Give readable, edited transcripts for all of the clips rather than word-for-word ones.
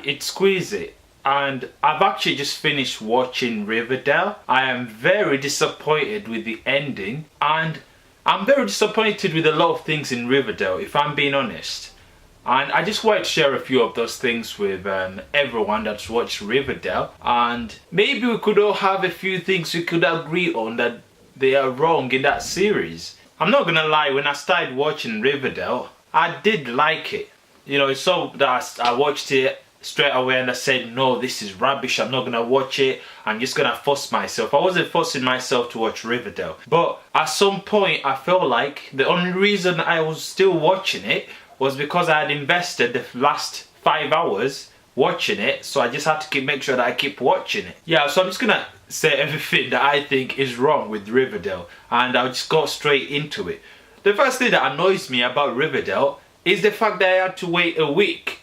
it's squeezy. And I've actually just finished watching Riverdale. I am very disappointed with the ending, and I'm very disappointed with a lot of things in Riverdale, if I'm being honest. And I just wanted to share a few of those things with everyone that's watched Riverdale. And maybe we could all have a few things we could agree on that they are wrong in that series. I'm not gonna lie, when I started watching Riverdale, I did like it. You know, it's so that I watched it straight away and I said, no, this is rubbish, I'm not gonna watch it, I'm just gonna force myself. I wasn't forcing myself to watch Riverdale. But at some point I felt like the only reason I was still watching it was because I had invested the last 5 hours watching it, so I just had to make sure that I keep watching it. Yeah, so I'm just gonna say everything that I think is wrong with Riverdale, and I'll just go straight into it. The first thing that annoys me about Riverdale is the fact that I had to wait a week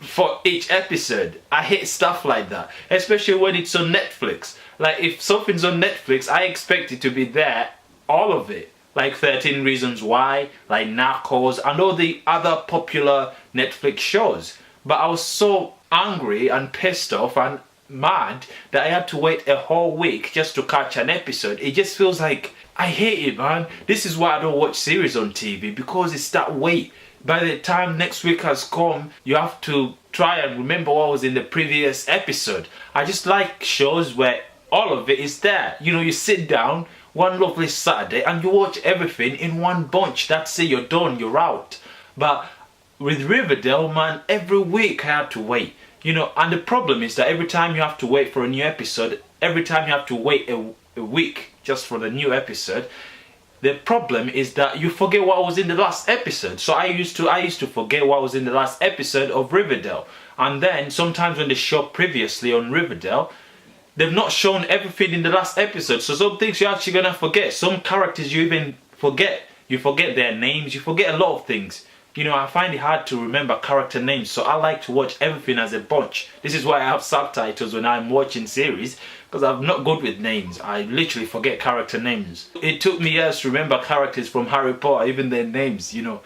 for each episode. I hate stuff like that, especially when it's on Netflix. Like, if something's on Netflix, I expect it to be there, all of it. Like 13 Reasons Why, like Narcos, and all the other popular Netflix shows. But I was so angry and pissed off and mad that I had to wait a whole week just to catch an episode. It just feels like, I hate it, man. This is why I don't watch series on TV, because it's that wait. By the time next week has come, you have to try and remember what was in the previous episode. I just like shows where all of it is there. You know, you sit down one lovely Saturday and you watch everything in one bunch. That's it, you're done, you're out. But with Riverdale, man, every week I had to wait. You know, and the problem is that every time you have to wait for a new episode, every time you have to wait a week just for the new episode, the problem is that you forget what was in the last episode. So I used to forget what was in the last episode of Riverdale. And then sometimes when they show previously on Riverdale, they've not shown everything in the last episode. So some things you're actually gonna forget. Some characters you even forget. You forget their names, you forget a lot of things. You know, I find it hard to remember character names, so I like to watch everything as a bunch. This is why I have subtitles when I'm watching series, because I'm not good with names. I literally forget character names. It took me years to remember characters from Harry Potter, even their names, you know.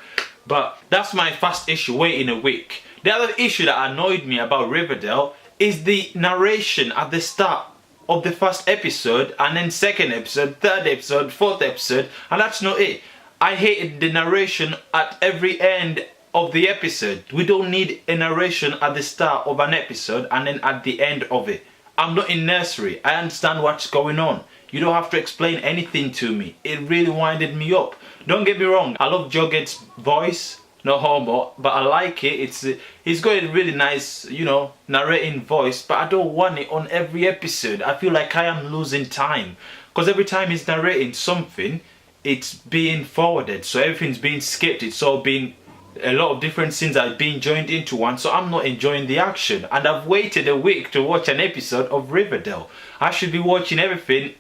But that's my first issue, waiting a week. The other issue that annoyed me about Riverdale is the narration at the start of the first episode, and then second episode, third episode, fourth episode, and that's not it. I hated the narration at every end of the episode. We don't need a narration at the start of an episode and then at the end of it. I'm not in nursery. I understand what's going on. You don't have to explain anything to me. It really winded me up. Don't get me wrong, I love Jughead's voice, no homo, but I like it. He's got a really nice, you know, narrating voice, but I don't want it on every episode. I feel like I am losing time, because every time he's narrating something, it's being forwarded, so everything's being skipped. It's all being, a lot of different scenes are being joined into one, so I'm not enjoying the action. And I've waited a week to watch an episode of Riverdale. I should be watching everything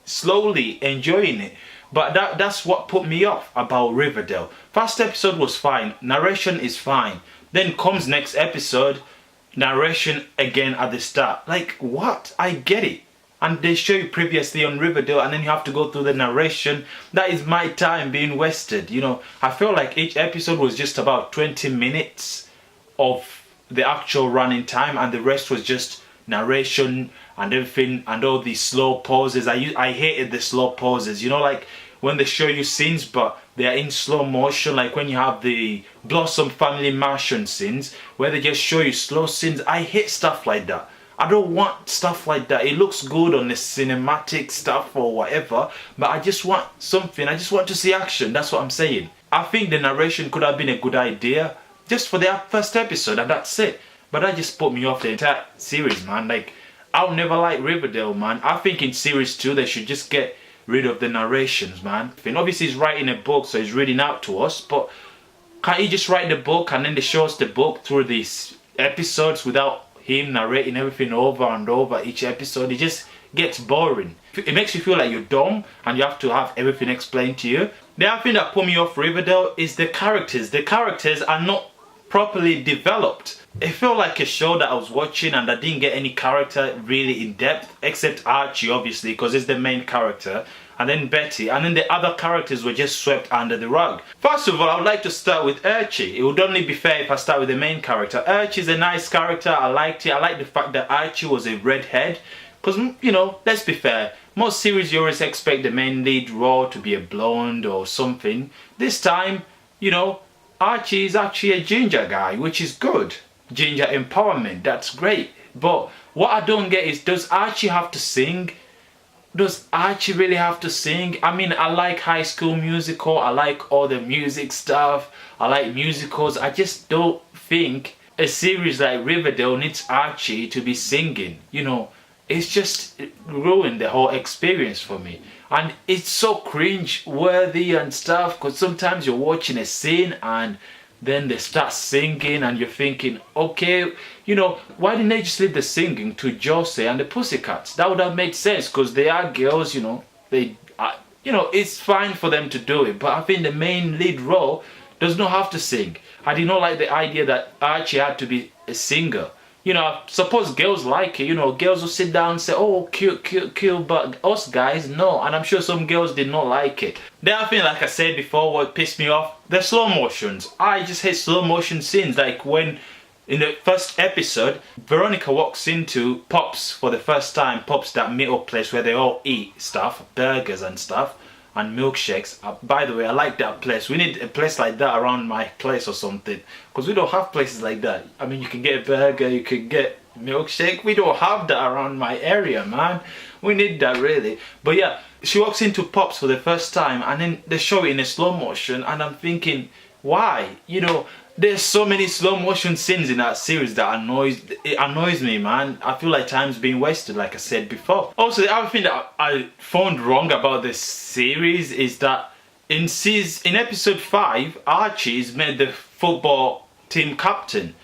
slowly, enjoying it. But that's what put me off about Riverdale. First episode was fine, narration is fine. Then comes next episode, narration again at the start. Like, what? I get it. And they show you previously on Riverdale, and then you have to go through the narration. That is my time being wasted, you know. I feel like each episode was just about 20 minutes of the actual running time, and the rest was just narration and everything, and all these slow pauses. I hated the slow pauses, you know, like when they show you scenes but they are in slow motion, like when you have the Blossom Family Mansion scenes where they just show you slow scenes. I hate stuff like that. I don't want stuff like that. It looks good on the cinematic stuff or whatever, but I just want something. I just want to see action. That's what I'm saying. I think the narration could have been a good idea just for the first episode, and that's it. But that just put me off the entire series, man. Like, I'll never like Riverdale, man. I think in series 2 they should just get rid of the narrations, man. And obviously he's writing a book, so he's reading out to us, but can't he just write the book and then they show us the book through these episodes without him narrating everything over and over each episode? It just gets boring. It makes you feel like you're dumb and you have to have everything explained to you. The other thing that put me off Riverdale is the characters. The characters are not properly developed. It felt like a show that I was watching and I didn't get any character really in depth, except Archie, obviously, because he's the main character. and then Betty, and then the other characters were just swept under the rug. First of all, I would like to start with Archie. It would only be fair if I start with the main character. Archie is a nice character. I liked it. I like the fact that Archie was a redhead. Because, you know, let's be fair, most series you always expect the main lead role to be a blonde or something. This time, you know, Archie is actually a ginger guy, which is good. Ginger empowerment, that's great. But what I don't get is, does Archie have to sing? Does Archie really have to sing? I mean, I like High School Musical, I like all the music stuff, I like musicals. I just don't think a series like Riverdale needs Archie to be singing, you know. It's just ruined the whole experience for me. And it's so cringe worthy and stuff, because sometimes you're watching a scene and then they start singing and you're thinking, okay, you know, why didn't they just leave the singing to Josie and the Pussycats? That would have made sense, because they are girls, you know, you know, it's fine for them to do it. But I think the main lead role does not have to sing. I did not like the idea that Archie had to be a singer. You know, I suppose girls like it, you know, girls will sit down and say, oh, cute, cute, cute, but us guys, no. And I'm sure some girls did not like it. The other thing, like I said before, what pissed me off, the slow motions. I just hate slow motion scenes, like when, in the first episode, Veronica walks into Pops for the first time. Pops, that meal place where they all eat stuff, burgers and stuff, and milkshakes. By the way, I like that place. We need a place like that around my place or something, because we don't have places like that. I mean, you can get a burger, you can get milkshake. We don't have that around my area, man. We need that, really. But yeah, she walks into Pops for the first time, and then they show it in a slow motion, and I'm thinking, why? You know, there's so many slow motion scenes in that series that annoys me, man. I feel like time's being wasted, like I said before. Also, the other thing that I found wrong about this series is that in episode 5, Archie is made the football team captain,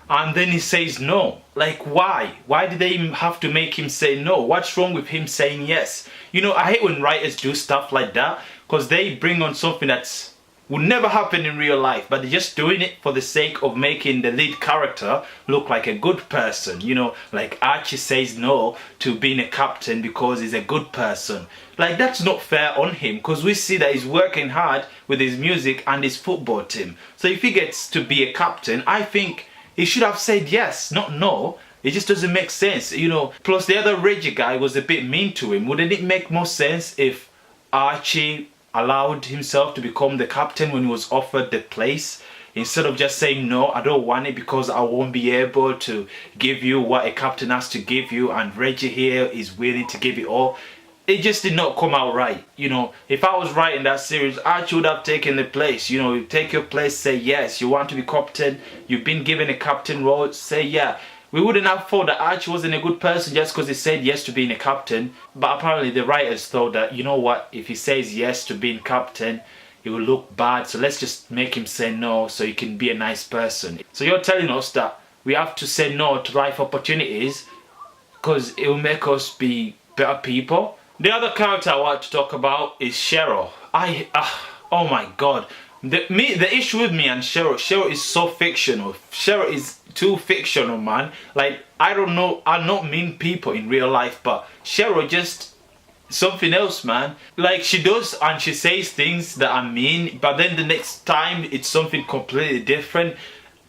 and then he says no. Like, why? Why did they have to make him say no? What's wrong with him saying yes? You know, I hate when writers do stuff like that, because they bring on something that's would never happen in real life, but they're just doing it for the sake of making the lead character look like a good person. You know, like Archie says no to being a captain because he's a good person. Like, that's not fair on him, because we see that he's working hard with his music and his football team. So if he gets to be a captain, I think he should have said yes, not no. It just doesn't make sense, you know. Plus the other Reggie guy was a bit mean to him. Wouldn't it make more sense if Archie allowed himself to become the captain when he was offered the place, instead of just saying no, I don't want it because I won't be able to give you what a captain has to give you, and Reggie here is willing to give it all? It just did not come out right. You know, if I was writing that series, Archie would have taken the place. You know, you take your place, say yes. You want to be captain, you've been given a captain role, say yeah. We wouldn't have thought that Archie wasn't a good person just because he said yes to being a captain. But apparently the writers thought that, you know what, if he says yes to being captain, it will look bad. So let's just make him say no so he can be a nice person. So you're telling us that we have to say no to life opportunities because it will make us be better people? The other character I want to talk about is Cheryl. Oh my god. The issue with me and Cheryl is so fictional. Cheryl is too fictional, man. Like, I don't know, I'm not mean people in real life, but Cheryl just something else, man. Like, she does and she says things that are mean, but then the next time it's something completely different.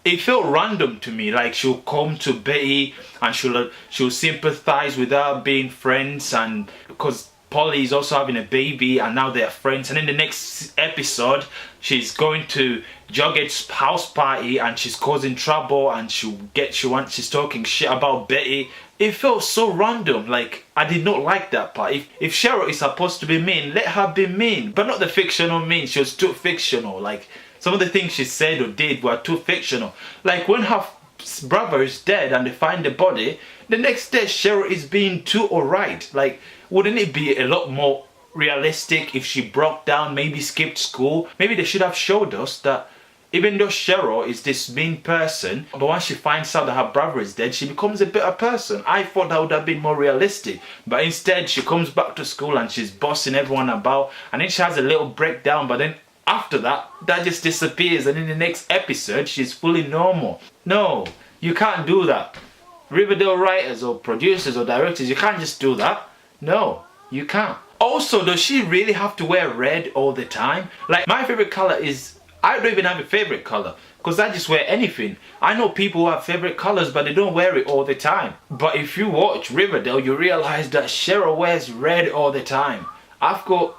It felt random to me. Like, she'll come to Betty and she'll sympathize with her being friends, and because Polly is also having a baby and now they're friends, and in the next episode she's going to Jughead's house party and she's causing trouble and she's talking shit about Betty. It felt so random. Like, I did not like that part. If Cheryl is supposed to be mean, let her be mean, but not the fictional mean. She was too fictional. Like, some of the things she said or did were too fictional. Like, when her brother is dead and they find the body, the next day Cheryl is being too alright. Like, wouldn't it be a lot more realistic if she broke down, maybe skipped school? Maybe they should have showed us that even though Cheryl is this mean person, but once she finds out that her brother is dead, she becomes a better person. I thought that would have been more realistic, but instead she comes back to school and she's bossing everyone about, and then she has a little breakdown, but then after that just disappears, and in the next episode she's fully normal. No, you can't do that. Riverdale writers or producers or directors, you can't just do that. No, you can't. Also, does she really have to wear red all the time? Like, my favorite color is, I don't even have a favorite color because I just wear anything. I know people who have favorite colors but they don't wear it all the time. But if you watch Riverdale, you realize that Cheryl wears red all the time. I've got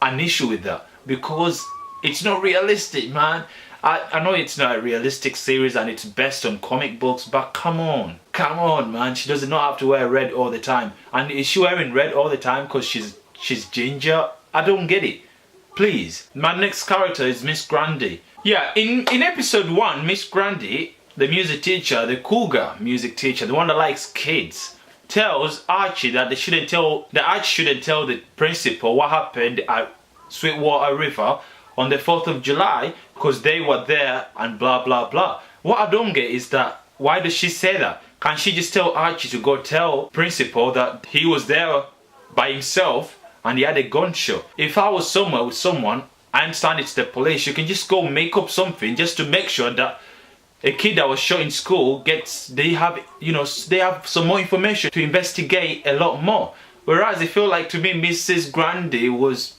an issue with that because it's not realistic, man. I know it's not a realistic series and it's based on comic books, but come on, man. She does not have to wear red all the time. And is she wearing red all the time because she's ginger? I don't get it. Please. My next character is Miss Grundy. Yeah, in episode 1, Miss Grundy, the music teacher, the cougar music teacher, the one that likes kids, tells Archie that Archie shouldn't tell the principal what happened at Sweetwater River on the 4th of July because they were there and blah blah blah. What I don't get is that why does she say that? Can't she just tell Archie to go tell principal that he was there by himself and he had a gun show? If I was somewhere with someone, I understand it's the police, you can just go make up something just to make sure that a kid that was shot in school they have some more information to investigate a lot more. Whereas I feel like to me Mrs. Grundy was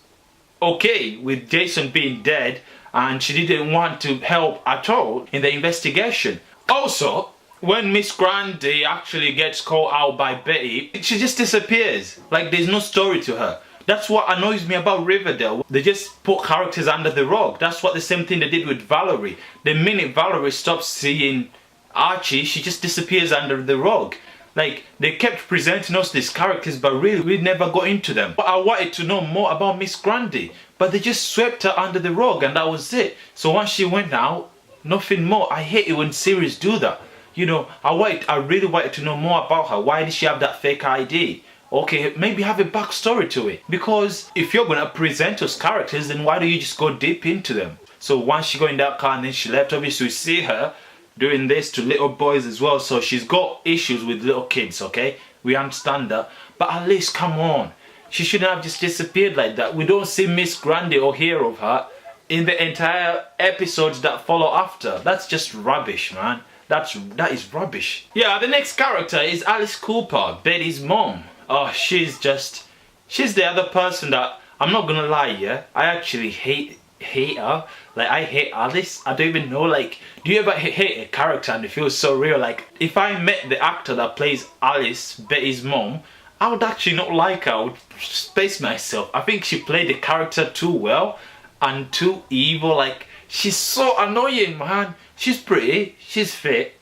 okay with Jason being dead and she didn't want to help at all in the investigation. Also, when Miss Grundy actually gets called out by Betty, she just disappears. Like there's no story to her. That's what annoys me about Riverdale. They just put characters under the rug. That's what the same thing they did with Valerie. The minute Valerie stops seeing Archie, she just disappears under the rug. Like, they kept presenting us these characters, but really, we never got into them. But I wanted to know more about Miss Grundy, but they just swept her under the rug and that was it. So once she went out, nothing more. I hate it when series do that. You know, I really wanted to know more about her. Why did she have that fake ID? Okay, maybe have a backstory to it. Because if you're gonna present us characters, then why don't you just go deep into them? So once she got in that car and then she left, obviously we see her doing this to little boys as well. So she's got issues with little kids, okay? We understand that. But at least, come on. She shouldn't have just disappeared like that. We don't see Miss Grundy or hear of her in the entire episodes that follow after. That's just rubbish, man. That is rubbish. Yeah, the next character is Alice Cooper, Betty's mom. Oh, she's the other person that, I'm not gonna lie, yeah, I actually hate her. Like, I hate Alice. I don't even know, like, do you ever hate a character and it feels so real? Like, if I met the actor that plays Alice, Betty's mom, I would actually not like her. I would space myself. I think she played the character too well and too evil. Like, she's so annoying, man. She's pretty, she's fit,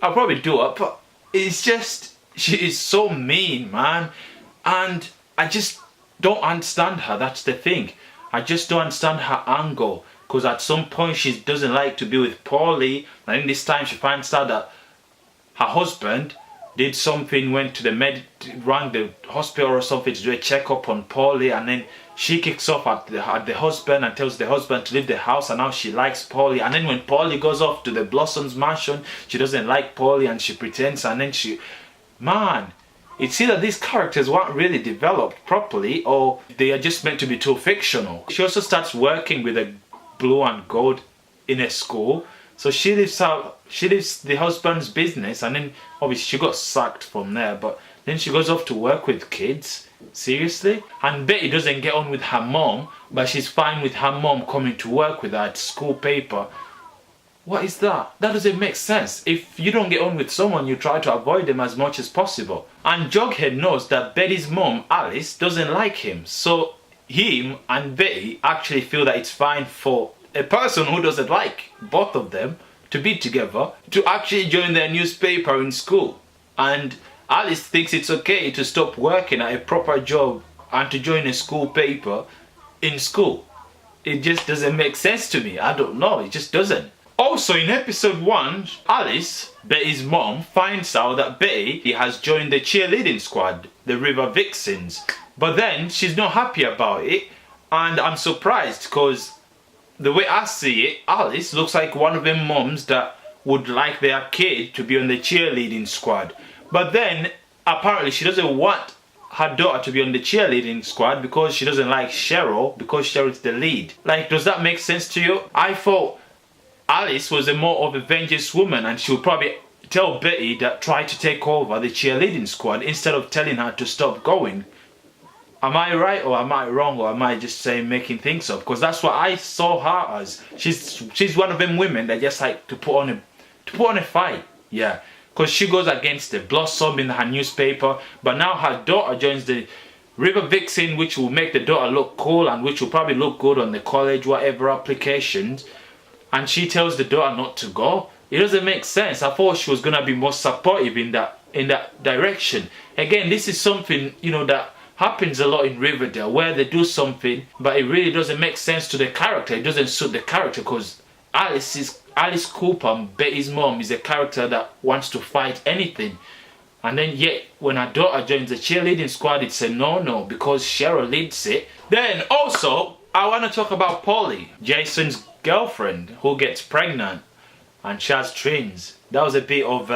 I'll probably do it, but it's just, she is so mean, man. And I just don't understand her. That's the thing. I just don't understand her angle. Because at some point she doesn't like to be with Paulie. And in this time she finds out that her husband did something, went to rang the hospital or something to do a checkup on Paulie. And then she kicks off at the husband and tells the husband to leave the house. And now she likes Paulie. And then when Paulie goes off to the Blossoms mansion, she doesn't like Paulie and she pretends. And then man, it's either these characters weren't really developed properly or they are just meant to be too fictional. She also starts working with a blue and gold in a school. So she lives the husband's business, and then obviously she got sacked from there, but then she goes off to work with kids. Seriously? And Betty doesn't get on with her mom, but she's fine with her mom coming to work with her at school paper. What is that? That doesn't make sense. If you don't get on with someone, you try to avoid them as much as possible. And Jughead knows that Betty's mom, Alice, doesn't like him. So him and Betty actually feel that it's fine for a person who doesn't like both of them to be together to actually join their newspaper in school. And Alice thinks it's okay to stop working at a proper job and to join a school paper in school. It just doesn't make sense to me. I don't know, it just doesn't. Also in episode 1, Alice, Betty's mom, finds out that Betty has joined the cheerleading squad, the River Vixens. But then she's not happy about it, and I'm surprised because the way I see it, Alice looks like one of them moms that would like their kid to be on the cheerleading squad. But then apparently she doesn't want her daughter to be on the cheerleading squad because she doesn't like Cheryl, because Cheryl's the lead. Like, does that make sense to you? I thought Alice was a more of a vengeance woman and she would probably tell Betty that try to take over the cheerleading squad instead of telling her to stop going. Am I right or am I wrong, or am I just saying making things up? Because that's what I saw her as. She's one of them women that just like to put on a fight. Yeah. Because she goes against the Blossom in her newspaper, but now her daughter joins the River Vixen, which will make the daughter look cool and which will probably look good on the college whatever applications. And she tells the daughter not to go. It doesn't make sense. I thought she was gonna be more supportive in that direction. Again, this is something, you know, that happens a lot in Riverdale, where they do something but it really doesn't make sense to the character. It doesn't suit the character, because Alice Cooper, Betty's mom, is a character that wants to fight anything. And then yet when her daughter joins the cheerleading squad, it's a no because Cheryl leads it. Then also I want to talk about Polly, Jason's girlfriend, who gets pregnant and she has twins. That was a bit of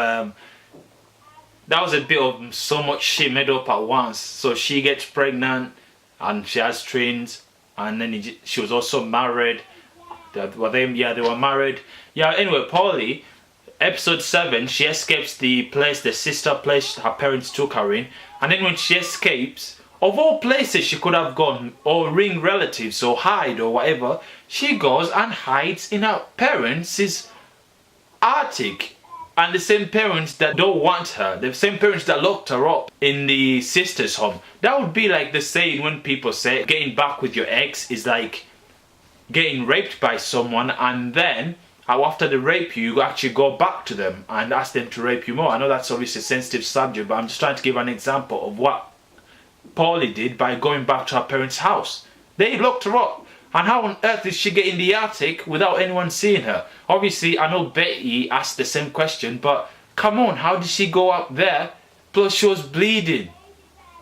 so much shit made up at once. So she gets pregnant and she has twins, and then she was also married. They were married. Yeah, anyway, Polly, episode 7, she escapes the place, the sister place her parents took her in. And then when she escapes, of all places she could have gone, or ring relatives, or hide, or whatever, she goes and hides in her parents' attic. And the same parents that don't want her, the same parents that locked her up in the sister's home. That would be like the saying when people say getting back with your ex is like getting raped by someone, and then after they rape you, you actually go back to them and ask them to rape you more. I know that's obviously a sensitive subject, but I'm just trying to give an example of what Polly did by going back to her parents' house. They locked her up. And how on earth did she get in the attic without anyone seeing her? Obviously, I know Betty asked the same question, but come on, how did she go up there? Plus, she was bleeding.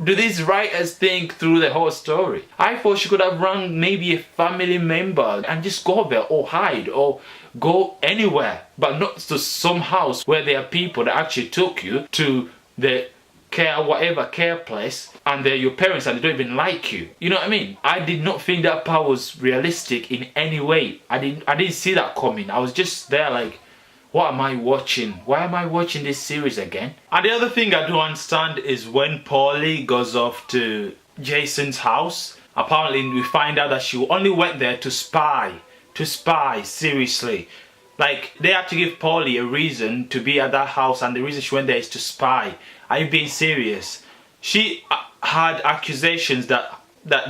Do these writers think through the whole story? I thought she could have run maybe a family member and just go there, or hide, or go anywhere, but not to some house where there are people that actually took you to the care place, and they're your parents and they don't even like you. You know what I mean? I did not think that part was realistic in any way. I didn't see that coming. I was just there like, what am I watching? Why am I watching this series again? And the other thing I don't understand is when Polly goes off to Jason's house, apparently we find out that she only went there to spy. Seriously. Like, they had to give Polly a reason to be at that house, and the reason she went there is to spy. Are you being serious? She had accusations that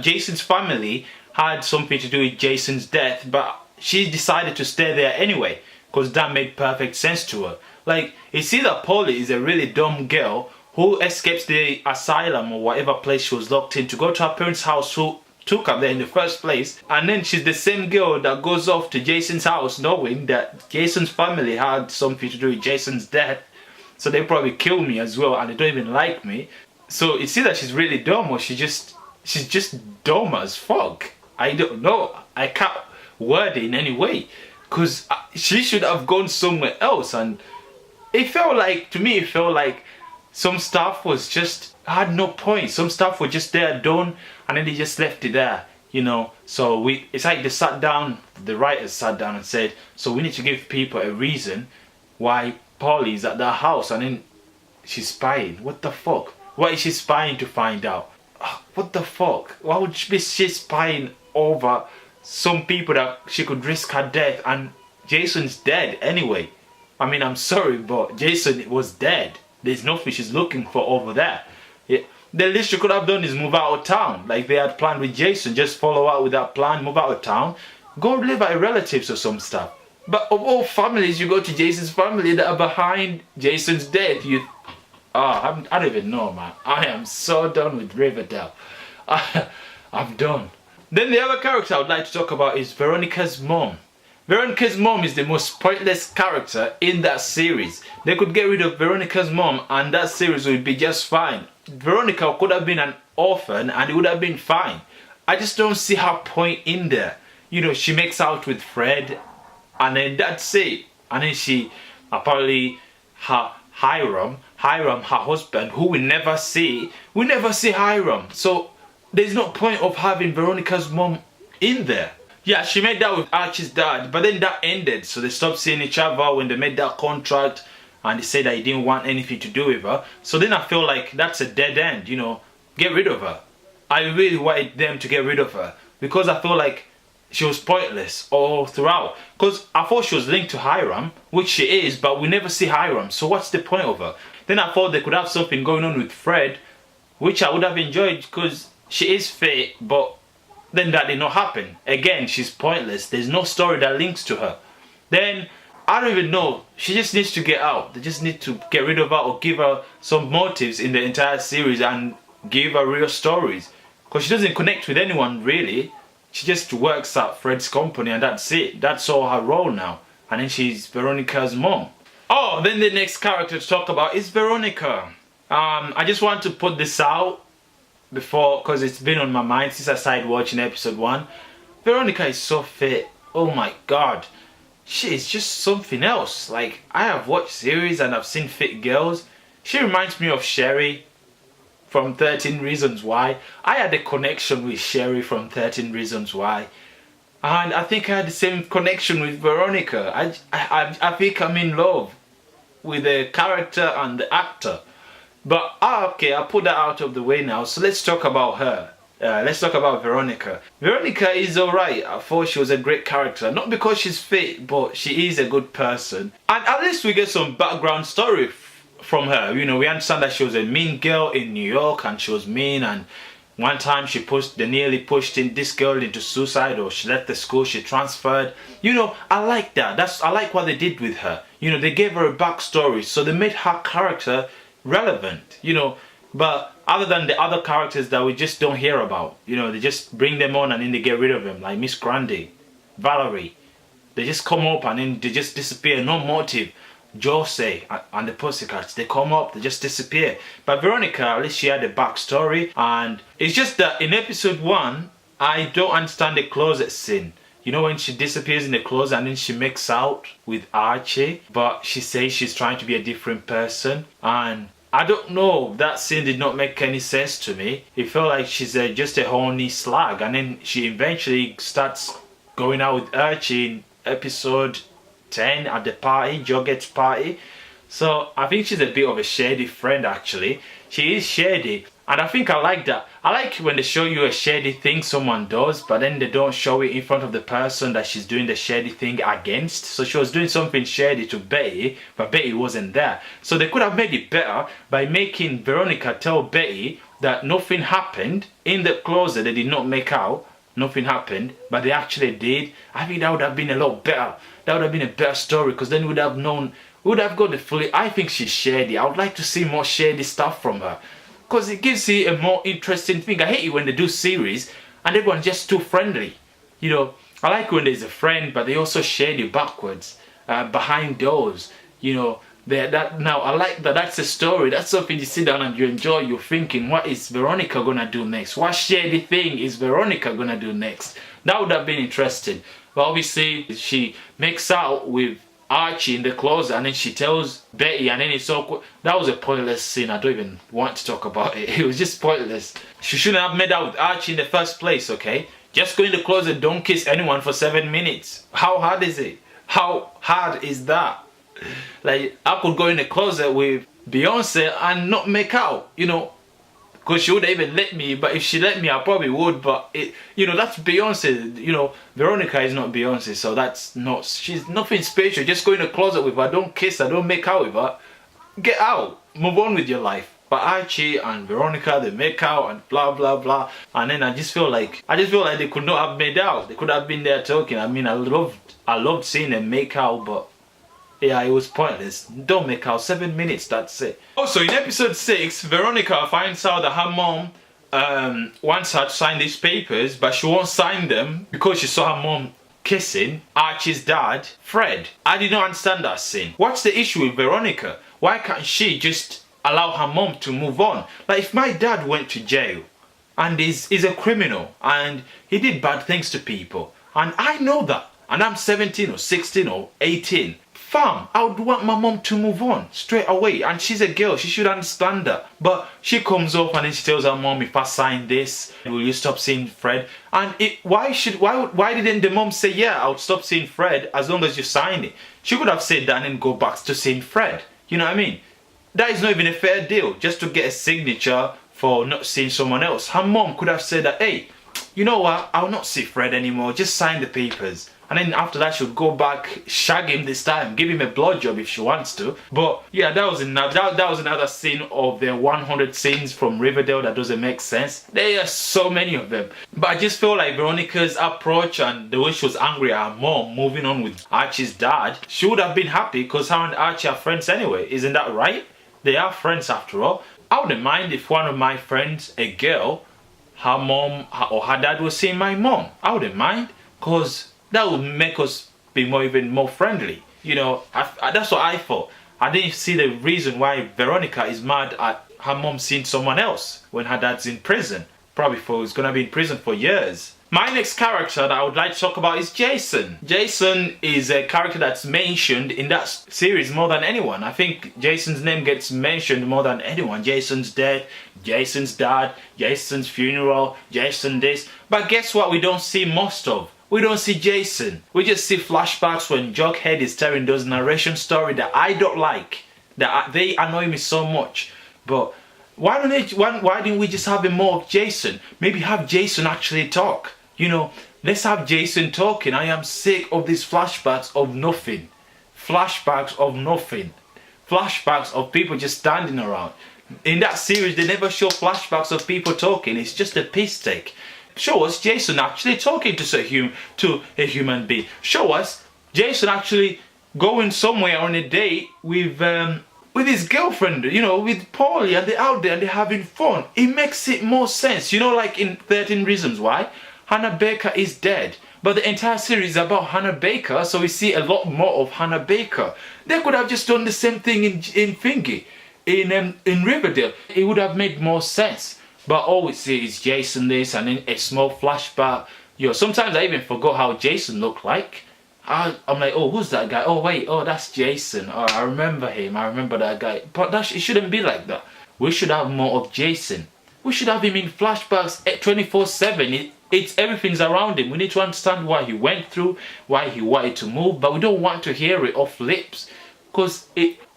Jason's family had something to do with Jason's death, but she decided to stay there anyway, because that made perfect sense to her. Like, it's either Polly is a really dumb girl who escapes the asylum or whatever place she was locked in to go to her parents' house, who took her there in the first place, and then she's the same girl that goes off to Jason's house knowing that Jason's family had something to do with Jason's death, so they probably kill me as well, and they don't even like me. So it's either she's really dumb or she's just dumb as fuck. I don't know. I can't word it in any way, because she should have gone somewhere else. And it felt like, to me, it felt like some stuff was just had no point. Some stuff was just there done, and then they just left it there, you know. So it's like they sat down, the writers sat down and said, so we need to give people a reason why Polly's at that house, and then she's spying. What the fuck? What is she spying to find out? What the fuck? Why would she be spying over some people that she could risk her death? And Jason's dead anyway. I mean, I'm sorry, but Jason was dead. There's nothing she's looking for over there. Yeah. The least she could have done is move out of town, like they had planned with Jason. Just follow out with that plan, move out of town, go live at relatives or some stuff. But of all families, you go to Jason's family that are behind Jason's death. I don't even know, man. I am so done with Riverdale. I'm done. Then the other character I would like to talk about is Veronica's mom. Veronica's mom is the most pointless character in that series. They could get rid of Veronica's mom and that series would be just fine. Veronica could have been an orphan and it would have been fine. I just don't see her point in there. You know, she makes out with Fred and then that's it. And then she, apparently, Hiram, her husband, who we never see Hiram. So there's no point of having Veronica's mom in there. Yeah, she made that with Archie's dad, but then that ended, so they stopped seeing each other when they made that contract, and they said that he didn't want anything to do with her. So then I feel like that's a dead end, you know, get rid of her. I really wanted them to get rid of her because I feel like she was pointless all throughout. Because I thought she was linked to Hiram, which she is, but we never see Hiram. So what's the point of her? Then I thought they could have something going on with Fred, which I would have enjoyed because she is fit, but then that did not happen. Again, she's pointless. There's no story that links to her. Then I don't even know. She just needs to get out. They just need to get rid of her or give her some motives in the entire series and give her real stories. Because she doesn't connect with anyone really. She just works at Fred's company and that's it. That's all her role now. And then she's Veronica's mom. Oh, then the next character to talk about is Veronica. I just want to put this out before, because it's been on my mind since I started watching episode 1. Veronica is so fit. Oh my god. She is just something else. Like, I have watched series and I've seen fit girls. She reminds me of Sherry from 13 Reasons Why. I had a connection with Sherry from 13 Reasons Why. And I think I had the same connection with Veronica. I think I'm in love with the character and the actor. But okay, I'll put that out of the way now. So let's talk about her. Let's talk about Veronica. Veronica is alright. I thought she was a great character. Not because she's fit, but she is a good person. And at least we get some background story from her. You know, we understand that she was a mean girl in New York and she was mean, and one time they nearly pushed this girl into suicide, or she left the school, she transferred. You know, I like that. I like what they did with her. You know, they gave her a backstory, so they made her character relevant, you know. But other than the other characters that we just don't hear about, you know, they just bring them on and then they get rid of them, like Miss Grundy, Valerie. They just come up and then they just disappear, no motive. Jose and the Pussycats, they come up, they just disappear. But Veronica, at least she had a backstory, and it's just that in episode 1, I don't understand the closet scene. You know, when she disappears in the closet and then she makes out with Archie, but she says she's trying to be a different person, and I don't know, that scene did not make any sense to me. It felt like she's just a horny slag, and then she eventually starts going out with Archie in episode 10 at the party, Jughead's party. So I think she's a bit of a shady friend actually. She is shady, and I think I like that. I like when they show you a shady thing someone does, but then they don't show it in front of the person that she's doing the shady thing against. So she was doing something shady to Betty, but Betty wasn't there. So they could have made it better by making Veronica tell Betty that nothing happened in the closet. They did not make out. Nothing happened, but they actually did. I think that would have been a lot better. That would have been a better story, because then we would have known, we would have got the fully. I think she's shady. I would like to see more shady stuff from her, because it gives you a more interesting thing. I hate it when they do series and everyone's just too friendly. You know, I like when there's a friend, but they also shady backwards, behind doors. You know, now I like that. That's a story. That's something you sit down and you enjoy. You're thinking, what is Veronica gonna do next? What shady thing is Veronica gonna do next? That would have been interesting. But obviously, she makes out with Archie in the closet and then she tells Betty, and then it's awkward. That was a pointless scene. I don't even want to talk about it. It was just pointless. She shouldn't have made out with Archie in the first place, okay? Just go in the closet, don't kiss anyone for 7 minutes. How hard is it? How hard is that? Like, I could go in the closet with Beyonce and not make out, you know, because she wouldn't even let me. But if she let me, I probably would. But it, you know, that's Beyonce. You know, Veronica is not Beyonce, so that's not. She's nothing special. Just go in the closet with her. Don't kiss her. Don't make out with her. Get out. Move on with your life. But Archie and Veronica, they make out and blah blah blah. And then I just feel like they could not have made out. They could have been there talking. I mean, I loved seeing them make out, but yeah, it was pointless. Don't make out. 7 minutes, that's it. Also, in episode 6, Veronica finds out that her mom wants her to sign these papers, but she won't sign them because she saw her mom kissing Archie's dad, Fred. I did not understand that scene. What's the issue with Veronica? Why can't she just allow her mom to move on? Like, if my dad went to jail and is a criminal and he did bad things to people, and I know that, and I'm 17 or 16 or 18, fam, I would want my mom to move on straight away. And she's a girl, she should understand that. But she comes up and then she tells her mom, if I sign this, will you stop seeing Fred? And why didn't the mom say, yeah, I'll stop seeing Fred as long as you sign it? She could have said that and then go back to seeing Fred. You know what I mean? That is not even a fair deal, just to get a signature for not seeing someone else. Her mom could have said that, hey, you know what, I'll not see Fred anymore, just sign the papers. And then after that, she'll go back, shag him this time, give him a blowjob if she wants to. But yeah, that was another scene of the 100 scenes from Riverdale that doesn't make sense. There are so many of them. But I just feel like Veronica's approach and the way she was angry at her mom moving on with Archie's dad, she would have been happy because her and Archie are friends anyway. Isn't that right? They are friends after all. I wouldn't mind if one of my friends, a girl, her mom or her dad was seeing my mom. I wouldn't mind, because that would make us be even more friendly. You know, that's what I thought. I didn't see the reason why Veronica is mad at her mom seeing someone else when her dad's in prison. Probably he's gonna be in prison for years. My next character that I would like to talk about is Jason. Jason is a character that's mentioned in that series more than anyone. I think Jason's name gets mentioned more than anyone. Jason's death, Jason's dad, Jason's funeral, Jason this. But guess what we don't see most of? We don't see Jason. We just see flashbacks when Jughead is telling those narration stories that I don't like. That they annoy me so much. But why didn't we just have more of Jason? Maybe have Jason actually talk. You know, let's have Jason talking. I am sick of these flashbacks of nothing. Flashbacks of nothing. Flashbacks of people just standing around. In that series, they never show flashbacks of people talking. It's just a piss take. Show us Jason actually talking to a human being. Show us Jason actually going somewhere on a date with his girlfriend, you know, with Paulie, and they're out there and they're having fun. It makes it more sense. You know, like in 13 Reasons Why, Hannah Baker is dead. But the entire series is about Hannah Baker, so we see a lot more of Hannah Baker. They could have just done the same thing in Riverdale. It would have made more sense. But all we see is Jason this and then a small flashback. Yo, sometimes I even forgot how Jason looked like. I'm like, oh, who's that guy? Oh, wait, oh, that's Jason. Oh, I remember him. I remember that guy. But it shouldn't be like that. We should have more of Jason. We should have him in flashbacks 24/7. Everything's around him. We need to understand what he went through, why he wanted to move, but we don't want to hear it off lips. Because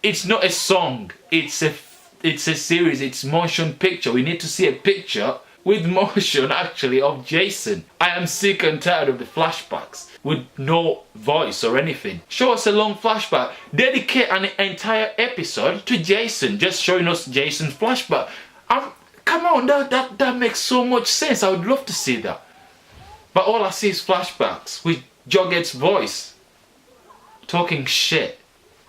it's not a song. It's a series. It's motion picture. We need to see a picture with motion actually of Jason. I am sick and tired of the flashbacks with no voice or anything. Show us a long flashback. Dedicate an entire episode to Jason, just showing us Jason's flashback. Come on, that makes so much sense. I would love to see that. But all I see is flashbacks with Jughead's voice talking shit.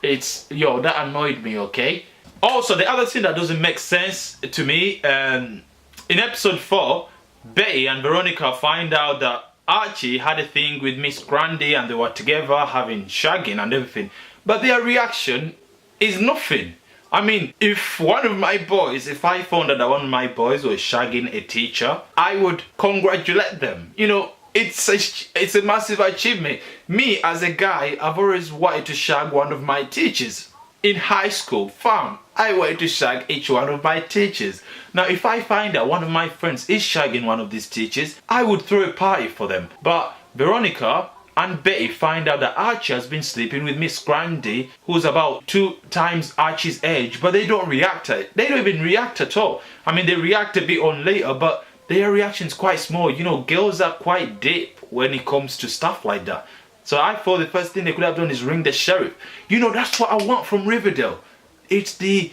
That annoyed me, okay? Also, the other thing that doesn't make sense to me, in episode 4, Betty and Veronica find out that Archie had a thing with Miss Grundy and they were together having shagging and everything. But their reaction is nothing. I mean, if I found out that one of my boys was shagging a teacher, I would congratulate them. You know, it's a massive achievement. Me, as a guy, I've always wanted to shag one of my teachers. In high school, I wanted to shag each one of my teachers. Now, if I find out one of my friends is shagging one of these teachers, I would throw a party for them. But Veronica and Betty find out that Archie has been sleeping with Miss Grundy, who's about 2 times Archie's age, but they don't react to it. They don't even react at all. I mean, they react a bit on later, but their reaction's quite small. You know, girls are quite deep when it comes to stuff like that. So I thought the first thing they could have done is ring the sheriff. You know, that's what I want from Riverdale. It's the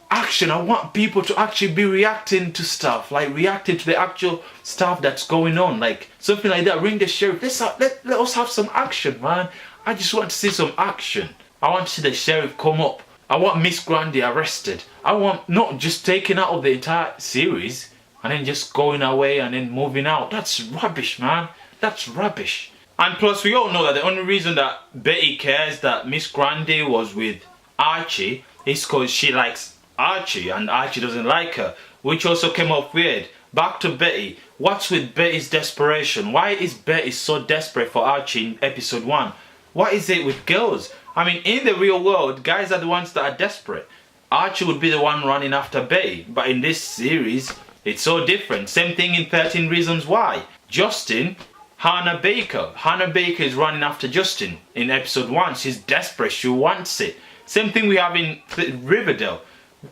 action. I want people to actually be reacting to stuff, like reacting to the actual stuff that's going on, like something like that. Ring the sheriff. Let us have some action, man. I just want to see some action. I want to see the sheriff come up. I want Miss Grundy arrested. I want not just taken out of the entire series and then just going away and then moving out. That's rubbish, man. That's rubbish. And plus, we all know that the only reason that Betty cares that Miss Grundy was with Archie is because she likes Archie and Archie doesn't like her, which also came off weird. Back to Betty. What's with Betty's desperation? Why is Betty so desperate for Archie in episode 1? What is it with girls? I mean, in the real world, guys are the ones that are desperate. Archie would be the one running after Betty, but in this series, it's so different. Same thing in 13 Reasons Why. Justin, Hannah Baker is running after Justin in episode 1. She's desperate, she wants it. Same thing we have in Riverdale.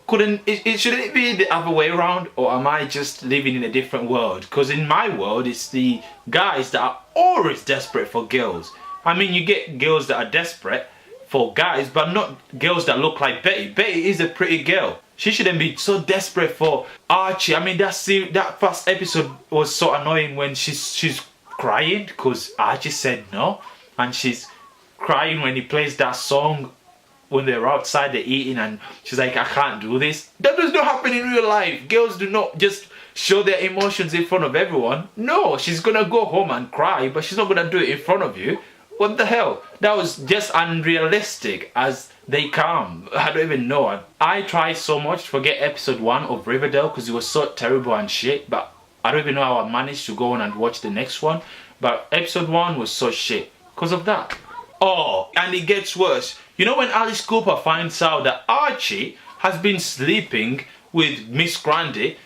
Shouldn't it be the other way around, or am I just living in a different world? Because in my world, it's the guys that are always desperate for girls. I mean, you get girls that are desperate for guys, but not girls that look like Betty. Betty is a pretty girl. She shouldn't be so desperate for Archie. I mean, that first episode was so annoying when she's crying because Archie said no, and she's crying when he plays that song when they're outside, they're eating, and she's like, I can't do this. That does not happen in real life. Girls do not just show their emotions in front of everyone. No, she's gonna go home and cry, but she's not gonna do it in front of you. What the hell? That was just unrealistic as they come. I don't even know. I tried so much to forget episode 1 of Riverdale because it was so terrible and shit, but I don't even know how I managed to go on and watch the next one. But episode 1 was so shit because of that. Oh, and it gets worse. You know when Alice Cooper finds out that Archie has been sleeping with Miss Grundy?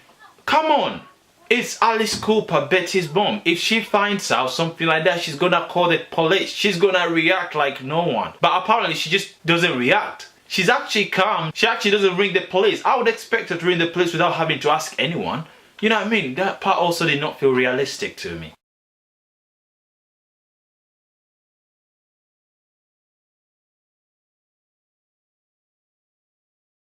Come on. It's Alice Cooper, Betty's mom. If she finds out something like that, she's gonna call the police. She's gonna react like no one. But apparently she just doesn't react. She's actually calm. She actually doesn't ring the police. I would expect her to ring the police without having to ask anyone. You know what I mean? That part also did not feel realistic to me.